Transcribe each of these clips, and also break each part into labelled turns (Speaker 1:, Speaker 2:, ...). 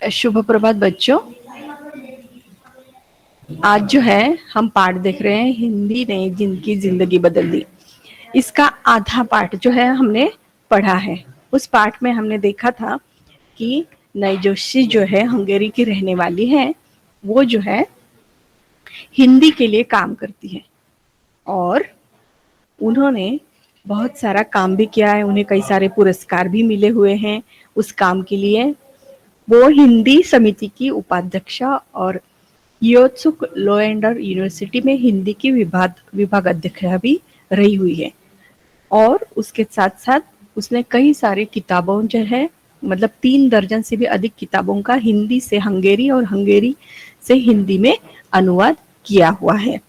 Speaker 1: शुभ प्रभात बच्चों। आज जो है हम पाठ देख रहे हैं, हिंदी ने जिनकी जिंदगी बदल दी। इसका आधा पाठ जो है हमने पढ़ा है। उस पाठ में हमने देखा था कि नैजोशी जो है हंगेरी की रहने वाली है, वो जो है हिंदी के लिए काम करती है और उन्होंने बहुत सारा काम भी किया है। उन्हें कई सारे पुरस्कार भी मिले हुए हैं उस काम के लिए। वो हिंदी समिति की उपाध्यक्षा और योत्सुक लोएंडर यूनिवर्सिटी में हिंदी की विभाग अध्यक्षा भी रही हुई है। और उसके साथ साथ उसने कई सारी किताबों जो है, मतलब 3 दर्जन से भी अधिक किताबों का हिंदी से हंगेरी और हंगेरी से हिंदी में अनुवाद किया हुआ है।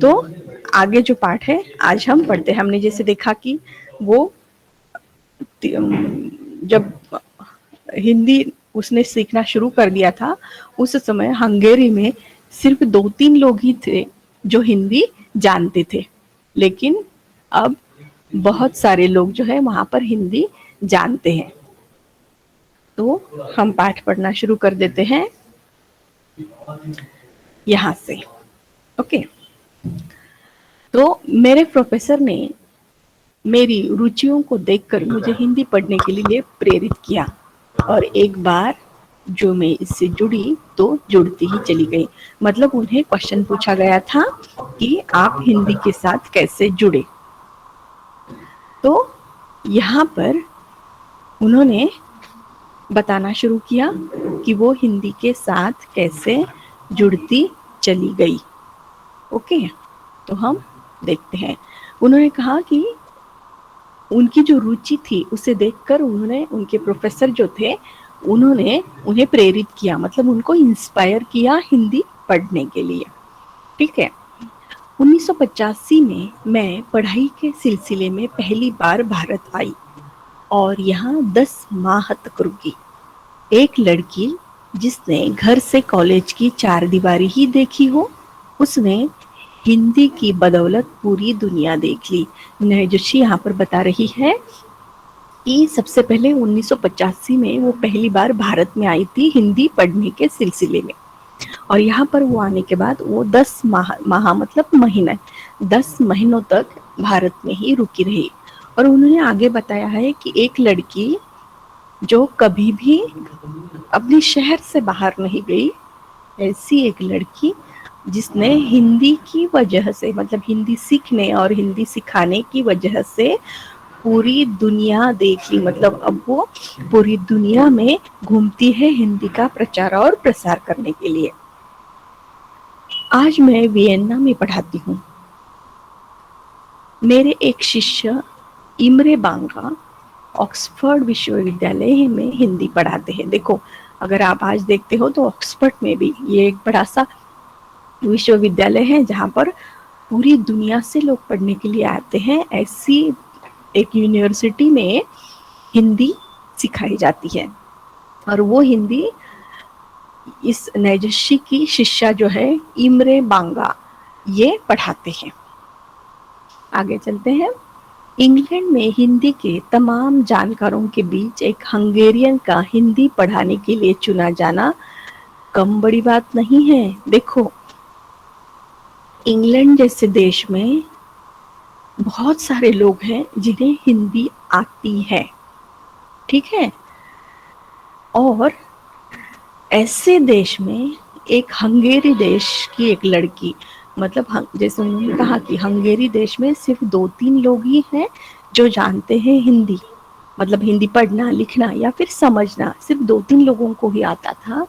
Speaker 1: तो आगे जो पाठ है आज हम पढ़ते हैं। हमने जैसे देखा कि वो जब हिंदी उसने सीखना शुरू कर दिया था, उस समय हंगेरी में सिर्फ 2-3 लोग ही थे जो हिंदी जानते थे, लेकिन अब बहुत सारे लोग जो है वहां पर हिंदी जानते हैं। तो हम पाठ पढ़ना शुरू कर देते हैं यहां से। ओके। तो मेरे प्रोफेसर ने मेरी रुचियों को देखकर मुझे हिंदी पढ़ने के लिए प्रेरित किया और एक बार जो मैं इससे जुड़ी तो जुड़ती ही चली गई। मतलब उन्हें क्वेश्चन पूछा गया था कि आप हिंदी के साथ कैसे जुड़े। तो यहाँ पर उन्होंने बताना शुरू किया कि वो हिंदी के साथ कैसे जुड़ती चली गई। ओके, तो हम देखते हैं। उन्होंने कहा कि उनकी जो रुचि थी उसे देखकर उन्होंने, उनके प्रोफेसर जो थे, उन्होंने उन्हें प्रेरित किया, मतलब उनको इंस्पायर किया हिंदी पढ़ने के लिए। ठीक है। 1985 में मैं पढ़ाई के सिलसिले में पहली बार भारत आई और यहाँ 10 माह तक रुकी। एक लड़की जिसने घर से कॉलेज की 4 दीवारी ही देखी हो, उसने हिंदी की बदौलत पूरी दुनिया देख ली। नैजोशी यहाँ पर बता रही है कि सबसे पहले 1985 में वो पहली बार भारत में आई थी हिंदी पढ़ने के सिलसिले में, और यहाँ पर वो आने के बाद वो 10 माह मतलब महीने 10 महीनों तक भारत में ही रुकी रही। और उन्होंने आगे बताया है कि एक लड़की जो कभी भी अपने शहर से बाहर नहीं गई, ऐसी एक लड़की जिसने हिंदी की वजह से, मतलब हिंदी सीखने और हिंदी सिखाने की वजह से पूरी दुनिया देख ली। मतलब अब वो पूरी दुनिया में घूमती है हिंदी का प्रचार और प्रसार करने के लिए। आज मैं वियन्ना में पढ़ाती हूँ। मेरे एक शिष्य इमरे बांगा ऑक्सफोर्ड विश्वविद्यालय में हिंदी पढ़ाते हैं। देखो, अगर आप आज देखते हो तो ऑक्सफोर्ड में भी ये एक बड़ा सा विश्वविद्यालय है जहाँ पर पूरी दुनिया से लोग पढ़ने के लिए आते हैं। ऐसी एक यूनिवर्सिटी में हिंदी सिखाई जाती है और वो हिंदी इस नैजोशी की शिष्या जो है इमरे बांगा, ये पढ़ाते हैं। आगे चलते हैं। इंग्लैंड में हिंदी के तमाम जानकारों के बीच एक हंगेरियन का हिंदी पढ़ाने के लिए चुना जाना कम बड़ी बात नहीं है। देखो, इंग्लैंड जैसे देश में बहुत सारे लोग हैं जिन्हें हिंदी आती है, ठीक है। और ऐसे देश में एक हंगेरी देश की एक लड़की, मतलब जैसे उन्होंने कहा कि हंगेरी देश में सिर्फ 2-3 लोग ही हैं जो जानते हैं हिंदी, मतलब हिंदी पढ़ना लिखना या फिर समझना सिर्फ 2-3 लोगों को ही आता था।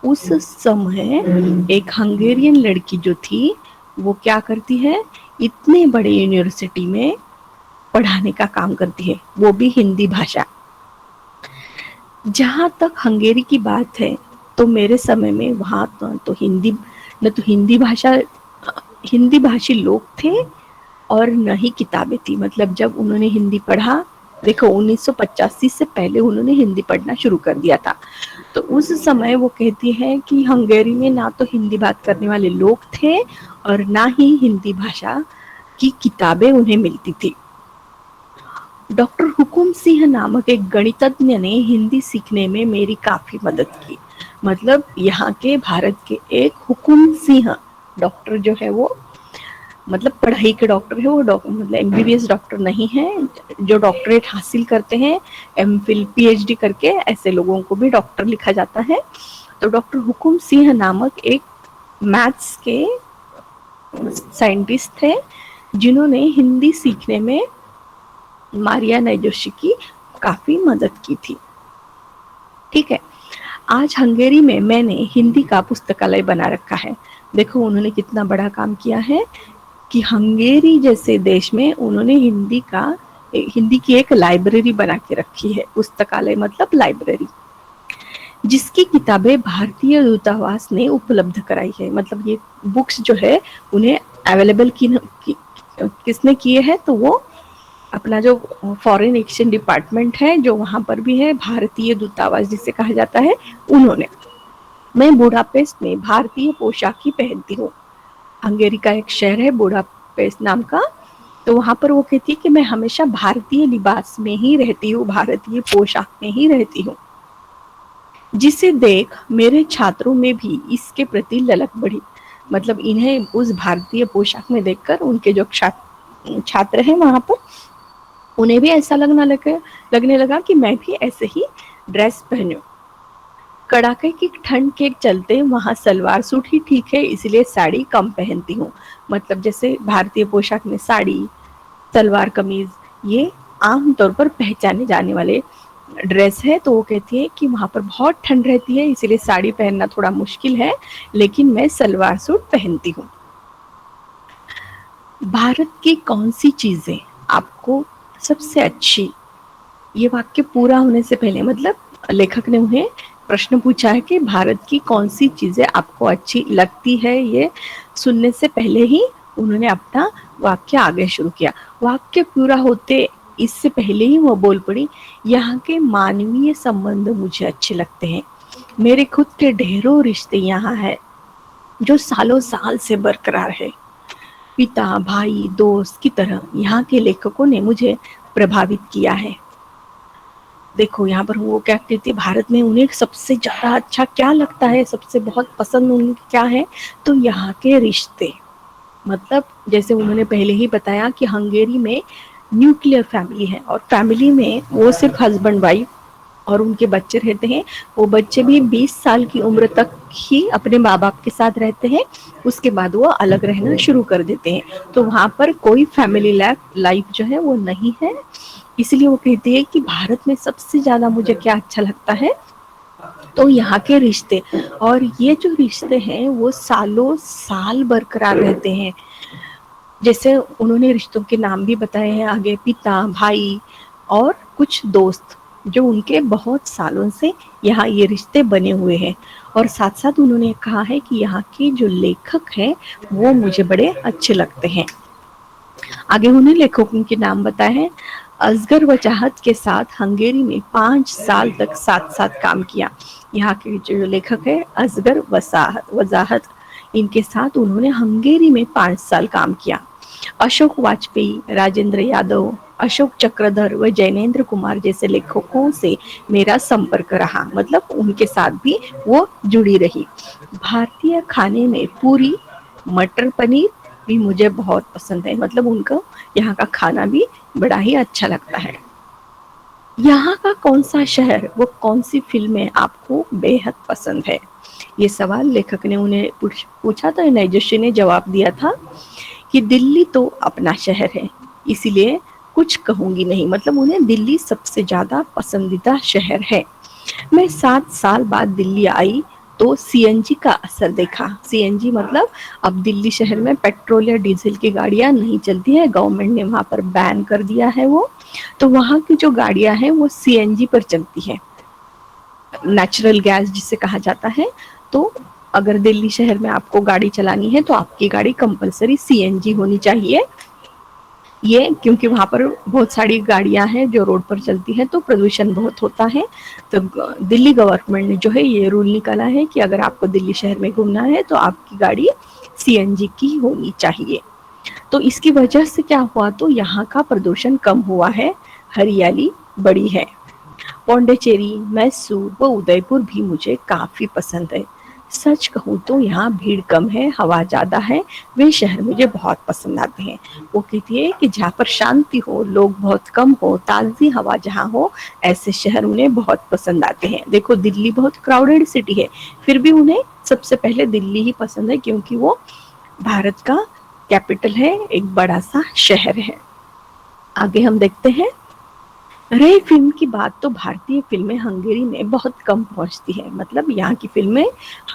Speaker 1: उस समय एक हंगेरियन लड़की जो थी वो क्या करती है, इतने बड़े यूनिवर्सिटी में पढ़ाने का काम करती है, वो भी हिंदी भाषा। जहां तक हंगेरी की बात है तो मेरे समय में वहां तो हिंदी भाषा, हिंदी भाषी लोग थे और न ही किताबें थी। मतलब जब उन्होंने हिंदी पढ़ा, देखो 1985 से पहले उन्होंने हिंदी पढ़ना शुरू कर दिया था, तो उस समय वो कहती है कि हंगेरी में ना तो हिंदी बात करने वाले लोग थे और ना ही हिंदी भाषा की किताबें उन्हें मिलती थी। डॉक्टर हुकुम सिंह नामक एक गणितज्ञ ने हिंदी सीखने में मेरी काफी मदद की। मतलब यहाँ के भारत के एक हुकुम सिंह डॉक्टर जो है वो मतलब पढ़ाई के डॉक्टर है, वो मतलब एमबीबीएस डॉक्टर नहीं है। जो डॉक्टरेट हासिल करते हैं एमफिल पीएचडी करके, ऐसे लोगों को भी डॉक्टर लिखा जाता है। तो डॉक्टर हुकुम सिंह नामक एक मैथ्स के साइंटिस्ट थे जिन्होंने हिंदी सीखने में मारिया नैजोशी की काफी मदद की थी। ठीक है, आज हंगेरी में मैंने हिंदी का पुस्तकालय बना रखा है। देखो उन्होंने कितना बड़ा काम किया है कि हंगेरी जैसे देश में उन्होंने हिंदी की एक लाइब्रेरी बना के रखी है। पुस्तकालय मतलब लाइब्रेरी, जिसकी किताबें भारतीय दूतावास ने उपलब्ध कराई है। मतलब ये बुक्स जो है उन्हें अवेलेबल किसने किए हैं, तो वो अपना जो फॉरेन एक्सचेंज डिपार्टमेंट है जो वहां पर भी है, भारतीय दूतावास जिसे कहा जाता है, उन्होंने। मैं बुडापेस्ट में भारतीय पोशाक ही पहनती हूँ। हंगेरी का एक शहर है बुडापेस्ट नाम का, तो वहां पर वो कहती है कि मैं हमेशा भारतीय लिबास में ही रहती हूँ, भारतीय पोशाक में ही रहती हूँ, जिसे देख मेरे छात्रों में भी इसके प्रति ललक बढ़ी। मतलब इन्हें उस भारतीय पोशाक में देखकर उनके जो छात्र हैं वहां पर, उन्हें भी ऐसा लगने लगा कि मैं भी ऐसे ही ड्रेस पहनूं। कड़ाके की ठंड के चलते वहां सलवार सूट ही ठीक है, इसलिए साड़ी कम पहनती हूँ। मतलब जैसे भारतीय पोशाक में साड़ी, सलवार कमीज ये आमतौर पर पहचाने जाने वाले ड्रेस है। तो वो कहती है कि वहां पर बहुत ठंड रहती है, इसलिए साड़ी पहनना थोड़ा मुश्किल है, लेकिन मैं सलवार सूट पहनती हूँ। भारत की कौन सी चीजें आपको सबसे अच्छी, ये वाक्य पूरा होने से पहले मतलब लेखक ने उन्हें प्रश्न पूछा है कि भारत की कौन सी चीजें आपको अच्छी लगती है, ये सुनने से पहले ही उन्होंने अपना वाक्य आगे शुरू किया। वाक्य पूरा होते इससे पहले ही वो बोल पड़ी, यहाँ के मानवीय संबंध मुझे अच्छे लगते हैं। मेरे खुद के ढेरों रिश्ते यहाँ है जो सालों साल से बरकरार है। पिता, भाई, दोस्त की तरह यहाँ के लेखकों ने मुझे प्रभावित किया है। देखो यहाँ पर वो क्या कहती है, भारत में उन्हें सबसे ज्यादा अच्छा क्या लगता है, सबसे बहुत पसंद उन्हें क्या है, तो यहाँ के रिश्ते। मतलब जैसे उन्होंने पहले ही बताया कि हंगेरी में न्यूक्लियर फैमिली है, और फैमिली में वो सिर्फ हस्बैंड वाइफ और उनके बच्चे रहते हैं। वो बच्चे भी 20 साल की उम्र तक ही अपने माँ बाप के साथ रहते हैं, उसके बाद वो अलग रहना शुरू कर देते हैं। तो वहां पर कोई फैमिली लाइफ जो है वो नहीं है। इसलिए वो कहती है कि भारत में सबसे ज्यादा मुझे क्या अच्छा लगता है, तो यहाँ के रिश्ते। और ये जो रिश्ते हैं वो सालों साल बरकरार रहते हैं। जैसे उन्होंने रिश्तों के नाम भी बताए हैं आगे, पिता, भाई और कुछ दोस्त, जो उनके बहुत सालों से यहाँ ये रिश्ते बने हुए हैं। और साथ साथ उन्होंने कहा है कि यहाँ के जो लेखक हैं वो मुझे बड़े अच्छे लगते हैं। आगे उन्हें लेखकों के नाम बताए हैं। असगर वजाहत के साथ हंगेरी में 5 साल तक साथ साथ काम किया। यहाँ के जो लेखक है असगर वजाहत, इनके साथ उन्होंने हंगेरी में 5 साल काम किया। अशोक वाजपेयी, राजेंद्र यादव, अशोक चक्रधर व जैनेन्द्र कुमार जैसे लेखकों से मेरा संपर्क रहा। मतलब उनके साथ भी वो जुड़ी रही। भारतीय खाने में पूरी, मटर पनीर भी मुझे बहुत पसंद है। मतलब उनका यहाँ का खाना भी बड़ा ही अच्छा लगता है। यहाँ का कौन सा शहर व कौन सी फिल्में आपको बेहद पसंद है, ये सवाल लेखक ने उन्हें पूछा। तो नैजोशी ने जवाब दिया था कि दिल्ली तो अपना शहर है, इसीलिए कुछ कहूंगी नहीं। मतलब उन्हें दिल्ली सबसे ज्यादा पसंदीदा शहर है। मैं 7 साल बाद दिल्ली आई तो सीएनजी का असर देखा। सीएनजी मतलब अब दिल्ली शहर में पेट्रोल या डीजल की गाड़ियां नहीं चलती है, गवर्नमेंट ने वहां पर बैन कर दिया है वो। तो वहां की जो गाड़ियां हैं वो सीएनजी पर चलती है, नेचुरल गैस जिसे कहा जाता है। तो अगर दिल्ली शहर में आपको गाड़ी चलानी है तो आपकी गाड़ी कंपलसरी सीएनजी होनी चाहिए। ये क्योंकि वहां पर बहुत सारी गाड़ियां हैं जो रोड पर चलती हैं, तो प्रदूषण बहुत होता है। तो दिल्ली गवर्नमेंट ने जो है ये रूल निकाला है कि अगर आपको दिल्ली शहर में घूमना है तो आपकी गाड़ी सीएनजी की होनी चाहिए। तो इसकी वजह से क्या हुआ, तो यहाँ का प्रदूषण कम हुआ है हरियाली बड़ी है। पौंडीचेरी, मैसूर व उदयपुर भी मुझे काफी पसंद है। सच कहूँ तो यहाँ भीड़ कम है, हवा ज्यादा है, वे शहर मुझे बहुत पसंद आते हैं। वो कहती है कि जहाँ पर शांति हो, लोग बहुत कम हो, ताजी हवा जहाँ हो, ऐसे शहर उन्हें बहुत पसंद आते हैं। देखो दिल्ली बहुत क्राउडेड सिटी है, फिर भी उन्हें सबसे पहले दिल्ली ही पसंद है, क्योंकि वो भारत का कैपिटल है, एक बड़ा सा शहर है। आगे हम देखते हैं। रही फिल्म की बात, तो भारतीय फिल्में हंगेरी में बहुत कम पहुंचती है। मतलब यहाँ की फिल्में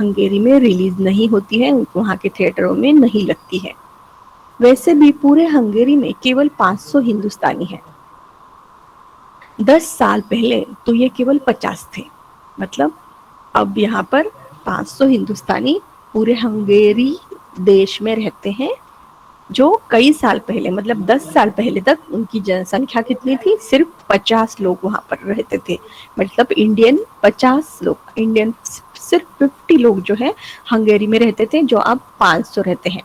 Speaker 1: हंगेरी में रिलीज नहीं होती है, वहाँ के थिएटरों में नहीं लगती है। वैसे भी पूरे हंगेरी में केवल 500 हिंदुस्तानी हैं। 10 साल पहले तो ये केवल 50 थे। मतलब अब यहाँ पर 500 हिंदुस्तानी पूरे हंगेरी देश में रहते हैं, जो कई साल पहले मतलब 10 साल पहले तक उनकी जनसंख्या कितनी थी, सिर्फ 50 लोग वहां पर रहते थे। मतलब इंडियन 50 लोग, इंडियन सिर्फ 50 लोग जो है हंगेरी में रहते थे, जो अब 500 रहते हैं।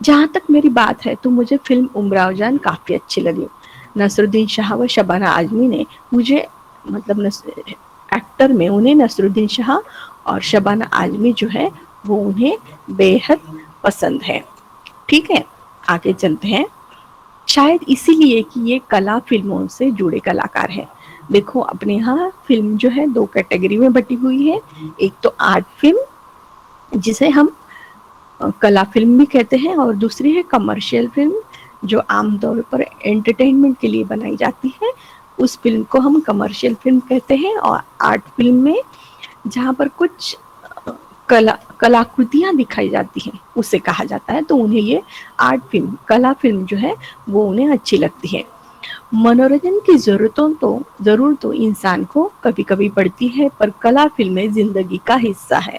Speaker 1: जहां तक मेरी बात है तो मुझे फिल्म उमराव जान काफी अच्छी लगी। नसरुद्दीन शाह व शबाना आजमी ने मुझे मतलब एक्टर में उन्हें नसरुद्दीन शाह और शबाना आजमी जो है वो उन्हें बेहद पसंद है। ठीक है, आगे चलते हैं। शायद इसीलिए कि ये कला फिल्मों से जुड़े कलाकार हैं। देखो अपने यहाँ फिल्म जो है 2 कैटेगरी में बटी हुई है। एक तो आर्ट फिल्म, जिसे हम कला फिल्म भी कहते हैं, और दूसरी है कमर्शियल फिल्म, जो आमतौर पर एंटरटेनमेंट के लिए बनाई जाती है। उस फिल्म को हम कमर्शियल फिल्म कहते हैं। और आर्ट फिल्म में जहाँ पर कुछ कलाकृतियां दिखाई जाती हैं उसे कहा जाता है, तो उन्हें ये आर्ट फिल्म, कला फिल्म जो है वो उन्हें अच्छी लगती है। मनोरंजन की जरूर तो इंसान को कभी कभी पड़ती है, पर कला फिल्में जिंदगी का हिस्सा है।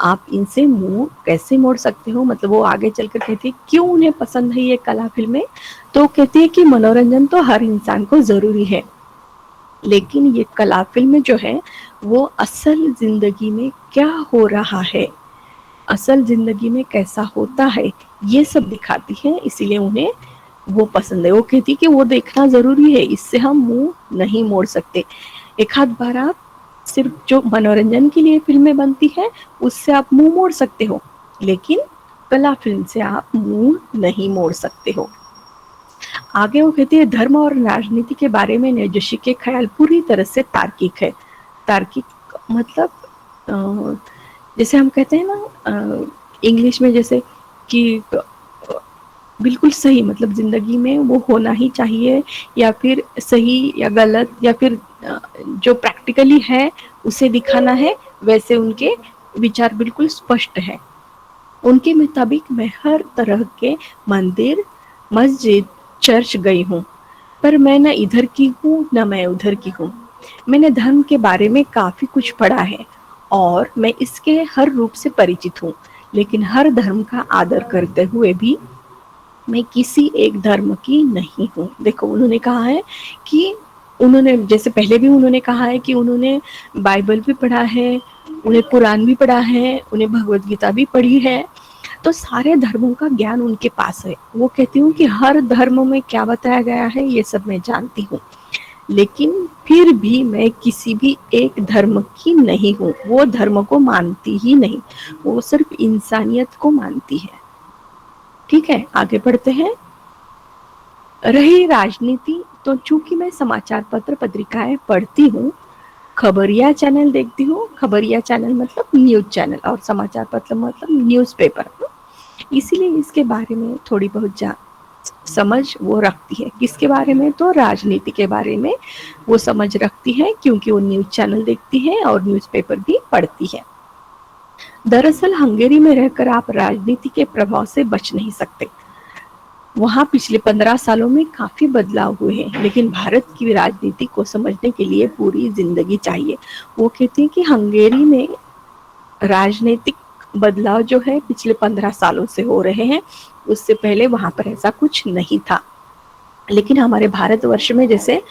Speaker 1: आप इनसे मुंह कैसे मोड़ सकते हो। मतलब वो आगे चलकर कहती है क्यों उन्हें पसंद है ये कला फिल्में, तो कहती है कि मनोरंजन तो हर इंसान को जरूरी है, लेकिन ये कला फिल्म जो है वो असल जिंदगी में क्या हो रहा है, असल जिंदगी में कैसा होता है, ये सब दिखाती है, इसीलिए उन्हें वो पसंद है। वो कहती है कि वो देखना जरूरी है, इससे हम मुंह नहीं मोड़ सकते। एक आध बार आप सिर्फ जो मनोरंजन के लिए फिल्में बनती है उससे आप मुंह मोड़ सकते हो, लेकिन कला फिल्म से आप मुंह नहीं मोड़ सकते हो। आगे वो कहती है धर्म और राजनीति के बारे में निर्देशक के ख्याल पूरी तरह से तार्किक है। तार्किक मतलब जैसे हम कहते हैं ना इंग्लिश में, जैसे कि बिल्कुल सही, मतलब जिंदगी में वो होना ही चाहिए, या फिर सही या गलत, या फिर जो प्रैक्टिकली है उसे दिखाना है, वैसे उनके विचार बिल्कुल स्पष्ट है। उनके मुताबिक मैं हर तरह के मंदिर, मस्जिद, चर्च गई हूँ, पर मैं न इधर की हूँ न मैं उधर की हूँ। मैंने धर्म के बारे में काफी कुछ पढ़ा है और मैं इसके हर रूप से परिचित हूँ, लेकिन हर धर्म का आदर करते हुए भी मैं किसी एक धर्म की नहीं हूँ। देखो उन्होंने कहा है कि उन्होंने, जैसे पहले भी उन्होंने कहा है कि उन्होंने बाइबल भी पढ़ा है, उन्हें कुरान भी पढ़ा है, उन्हें भगवत गीता भी पढ़ी है, तो सारे धर्मों का ज्ञान उनके पास है। वो कहती हूँ कि हर धर्म में क्या बताया गया है ये सब मैं जानती हूँ, लेकिन फिर भी मैं किसी भी एक धर्म की नहीं हूँ। वो धर्म को मानती ही नहीं, वो सिर्फ इंसानियत को मानती है। ठीक है, आगे बढ़ते हैं। रही राजनीति, तो चूंकि मैं समाचार पत्र पत्रिकाएं पढ़ती हूँ, खबरिया चैनल देखती हूँ, खबरिया चैनल मतलब न्यूज चैनल, और समाचार पत्र मतलब न्यूज़पेपर, इसीलिए इसके बारे में थोड़ी बहुत समझ वो रखती है। किसके बारे में, तो राजनीति के बारे में वो समझ रखती है, क्योंकि वो न्यूज चैनल देखती है और न्यूज़पेपर भी पढ़ती है। दरअसल हंगेरी में रहकर आप राजनीति के प्रभाव से बच नहीं सकते। वहां पिछले 15 सालों में काफी बदलाव हुए हैं, लेकिन भारत की राजनीति को समझने के लिए पूरी जिंदगी चाहिए। वो कहते हैं कि हंगेरी में राजनीतिक बदलाव जो है पिछले 15 सालों से हो रहे हैं, उससे पहले वहां पर ऐसा कुछ नहीं था। लेकिन हमारे भारतवर्ष में जैसे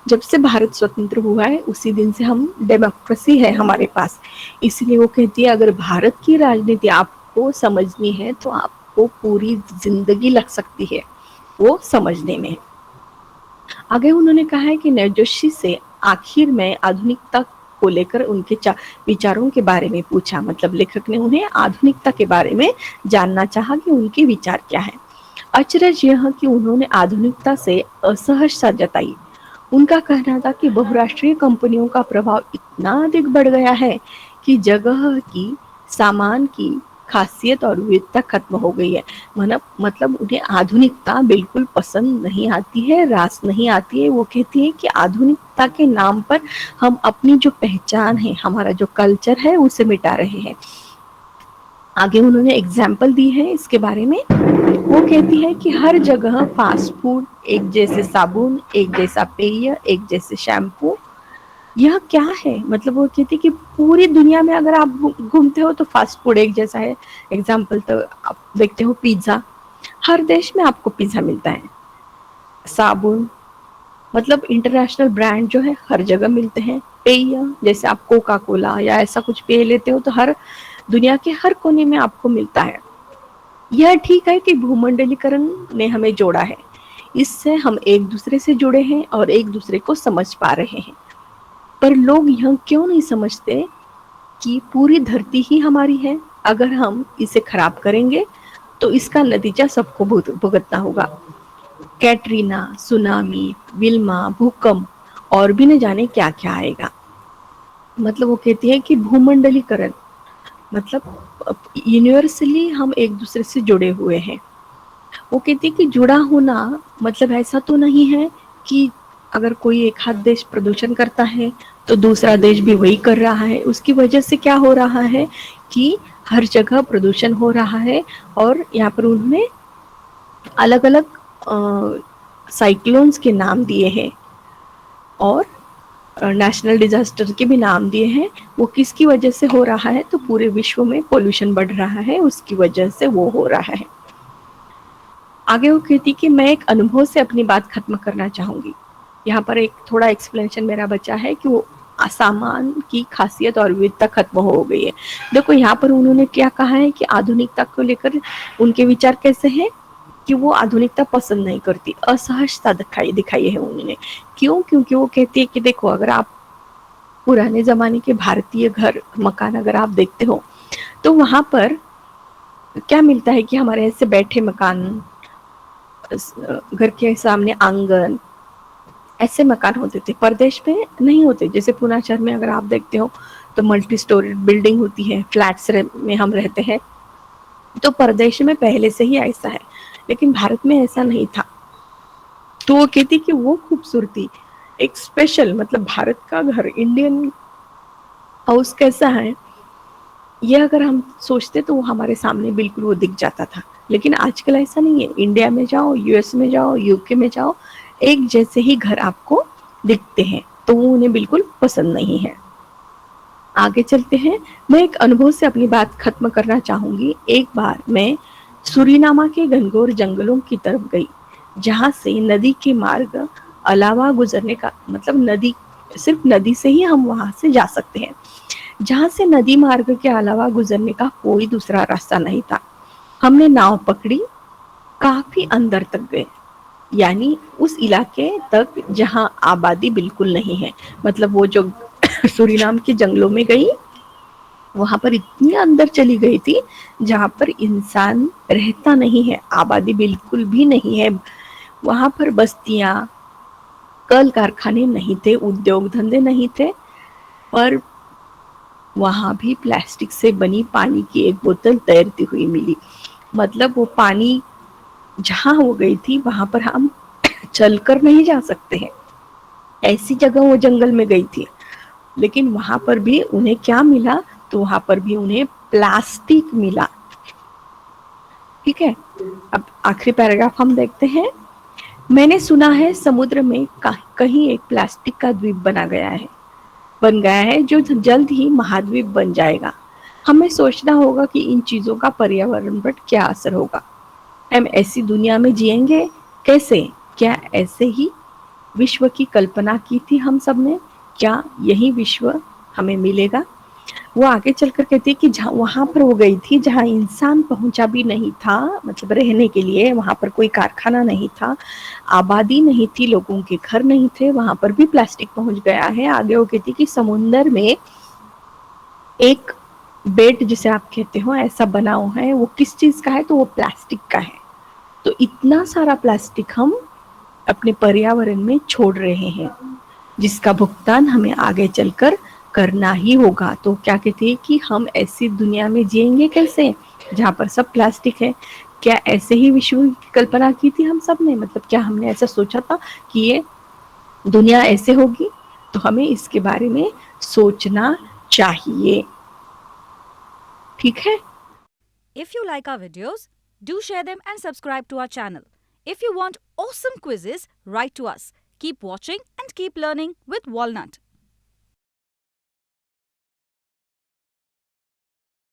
Speaker 1: जब से भारत स्वतंत्र हुआ है उसी दिन से हम डेमोक्रेसी है हमारे पास। इसलिए वो कहती है अगर भारत की राजनीति आपको समझनी है तो आपको पूरी जिंदगी लग सकती है वो समझने में। आगे उन्होंने कहा है कि नवजोशी से आखिर में आधुनिकता को लेकर उनके विचारों के बारे में पूछा। मतलब लेखक ने उन्हें आधुनिकता के बारे में जानना चाहा कि उनके विचार क्या है। अचरज यह कि उन्होंने आधुनिकता से असहजता जताई। उनका कहना था कि बहुराष्ट्रीय कंपनियों का प्रभाव इतना अधिक बढ़ गया है कि जगह की, सामान की खासियत और विविधता खत्म हो गई है। मतलब उन्हें आधुनिकता बिल्कुल पसंद नहीं आती है, रास नहीं आती है। वो कहती है कि आधुनिकता के नाम पर हम अपनी जो पहचान है, हमारा जो कल्चर है, उसे मिटा रहे हैं। आगे उन्होंने एग्जाम्पल दी है इसके बारे में। वो कहती है कि हर जगह फास्ट फूड, एक जैसे साबुन, एक जैसा पेय, एक जैसे शैम्पू, यह क्या है? मतलब वो कहती है कि पूरी दुनिया में अगर आप घूमते हो तो फास्ट फूड एक जैसा है। एग्जाम्पल तो आप देखते हो पिज्जा, हर देश में आपको पिज्जा मिलता है। साबुन, मतलब इंटरनेशनल ब्रांड जो है हर जगह मिलते हैं। पेय, जैसे आप कोका कोला या ऐसा कुछ पेय लेते हो तो हर दुनिया के हर कोने में आपको मिलता है। यह ठीक है कि भूमंडलीकरण ने हमें जोड़ा है, इससे हम एक दूसरे से जुड़े हैं और एक दूसरे को समझ पा रहे हैं। पर लोग यह क्यों नहीं समझते कि पूरी धरती ही हमारी है। अगर हम इसे खराब करेंगे तो इसका नतीजा सबको भुगतना होगा। कैटरीना, सुनामी, विल्मा, भूकंप और भी न जाने क्या क्या आएगा। मतलब वो कहती है कि भूमंडलीकरण मतलब यूनिवर्सली हम एक दूसरे से जुड़े हुए हैं। वो कहती है कि जुड़ा होना मतलब ऐसा तो नहीं है कि अगर कोई एक हाथ देश प्रदूषण करता है तो दूसरा देश भी वही कर रहा है। उसकी वजह से क्या हो रहा है कि हर जगह प्रदूषण हो रहा है। और यहाँ पर उन्होंने अलग अलग साइक्लोन्स के नाम दिए हैं और नेशनल डिजास्टर के भी नाम दिए हैं। वो किसकी वजह से हो रहा है? तो पूरे विश्व में पोल्यूशन बढ़ रहा है, उसकी वजह से वो हो रहा है। आगे वो कहती कि मैं एक अनुभव से अपनी बात खत्म करना चाहूंगी। यहाँ पर एक थोड़ा एक्सप्लेनेशन मेरा बचा है कि वो सामान की खासियत और विविधता खत्म हो गई है। देखो यहाँ पर उन्होंने क्या कहा है कि आधुनिकता को लेकर उनके विचार कैसे हैं कि वो आधुनिकता पसंद नहीं करती, असहजता दिखाई है उन्होंने। क्यों? क्योंकि वो कहती है कि देखो, अगर आप पुराने जमाने के भारतीय घर मकान अगर आप देखते हो तो वहां पर क्या मिलता है कि हमारे ऐसे बैठे मकान, घर के सामने आंगन, ऐसे मकान होते थे। परदेश में नहीं होते। जैसे पुणे शहर में अगर आप देखते हो तो मल्टी स्टोरी बिल्डिंग होती है, फ्लैट्स में हम रहते हैं। तो परदेश में पहले से ही ऐसा है, लेकिन भारत में ऐसा नहीं था। तो वो कहती कि वो खूबसूरती एक स्पेशल, मतलब भारत का घर, इंडियन हाउस कैसा है, ये अगर हम सोचते तो वो हमारे सामने बिल्कुल वो दिख जाता था। लेकिन आजकल ऐसा नहीं है। इंडिया में जाओ, यूएस में जाओ, यूके में जाओ, एक जैसे ही घर आपको दिखते हैं। तो वो उन्हें बिल्कुल पसंद नहीं है। आगे चलते हैं। मैं एक अनुभव से अपनी बात खत्म करना चाहूंगी। एक बार मैं सुरीनामा के घनघोर जंगलों की तरफ गई, जहां से नदी के मार्ग अलावा गुजरने का मतलब नदी, सिर्फ नदी से ही हम वहां से जा सकते हैं। जहां से नदी मार्ग के अलावा गुजरने का कोई दूसरा रास्ता नहीं था। हमने नाव पकड़ी, काफी अंदर तक गए, यानी उस इलाके तक जहां आबादी बिल्कुल नहीं है। मतलब वो जो सूरीनाम के जंगलों में गई, वहां पर इतनी अंदर चली गई थी जहां पर इंसान रहता नहीं है, आबादी बिल्कुल भी नहीं है। वहां पर बस्तियां, कल कारखाने नहीं थे, उद्योग धंधे नहीं थे। पर वहां भी प्लास्टिक से बनी पानी की एक बोतल तैरती हुई मिली। मतलब वो पानी जहां हो गई थी वहां पर हम चलकर नहीं जा सकते हैं। ऐसी जगह वो जंगल में गई थी। लेकिन वहां पर भी उन्हें क्या मिला? तो वहां पर भी उन्हें प्लास्टिक मिला। ठीक है, अब आखिरी पैराग्राफ हम देखते हैं। मैंने सुना है समुद्र में कहीं एक प्लास्टिक का द्वीप बन गया है जो जल्द ही महाद्वीप बन जाएगा। हमें सोचना होगा कि इन चीजों का पर्यावरण पर क्या असर होगा। हम ऐसी दुनिया में जिएंगे कैसे? क्या ऐसे ही विश्व की कल्पना की थी हम सब ने? क्या यही विश्व हमें मिलेगा? वो आगे चलकर कहती है कि जहाँ वहां पर वो गई थी जहाँ इंसान पहुंचा भी नहीं था, मतलब रहने के लिए, वहां पर कोई कारखाना नहीं था, आबादी नहीं थी, लोगों के घर नहीं थे, वहां पर भी प्लास्टिक पहुंच गया है। आगे वो कहती कि समुंदर में एक बेड जिसे आप कहते हो ऐसा बना हुआ है, वो किस चीज का है, तो वो प्लास्टिक का है। तो इतना सारा प्लास्टिक हम अपने पर्यावरण में छोड़ रहे हैं, जिसका भुगतान हमें आगे चलकर करना ही होगा। तो क्या कहते हैं कि हम ऐसी दुनिया में जिएंगे कैसे जहाँ पर सब प्लास्टिक है? क्या ऐसे ही विश्व की कल्पना की थी हम सब ने? मतलब क्या हमने ऐसा सोचा था कि ये दुनिया ऐसे होगी? तो हमें इसके बारे में सोचना चाहिए, ठीक है?
Speaker 2: If you like our videos, do share them and subscribe to our channel. If you want awesome quizzes, write to us. Keep watching and keep learning with Walnut.